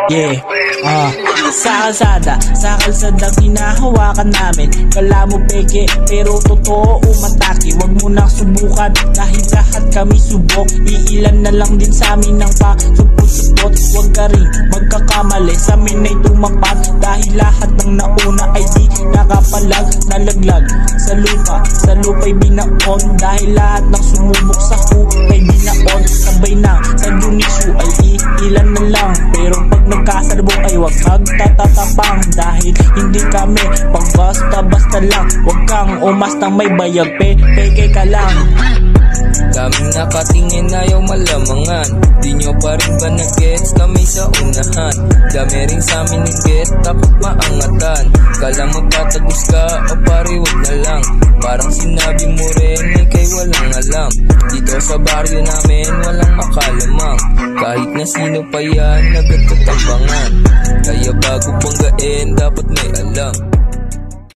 Yeah, sa kalsada hinahawakan namin. Kala mo peke pero totoo umatake. Wag mo na subukan dahil lahat kami subok. Iilan na lang din sa amin ng pasupot-supot. Wag ka rin magkakamali sa amin ay tumapat. Dahil lahat ng nauna ay di nakapalag. Nalaglag sa lupa'y binaon. Dahil lahat ng sumubok sa hukay binaon. Sabay na sa Dionisio ay iilan na lang. Pero pag nagkasalubong ay wag magtatatapang. Dahil hindi kami pang basta-basta lang. Wag kang umastang may bayag, peke ka lang. Daming nakatingin ayaw malamangan. Di nyo pa rin ba nag-gets kami sa unahan? Dami rin sa amin ng get, takot maangatan. Kala mo tatagos ka o pare wag na lang. Parang sinabi mo rin ikay walang alam. Dito sa baryo namin walang makalamang. Kahit na sino pa yan nagtatabangan. Kaya bago banggain dapat may alam.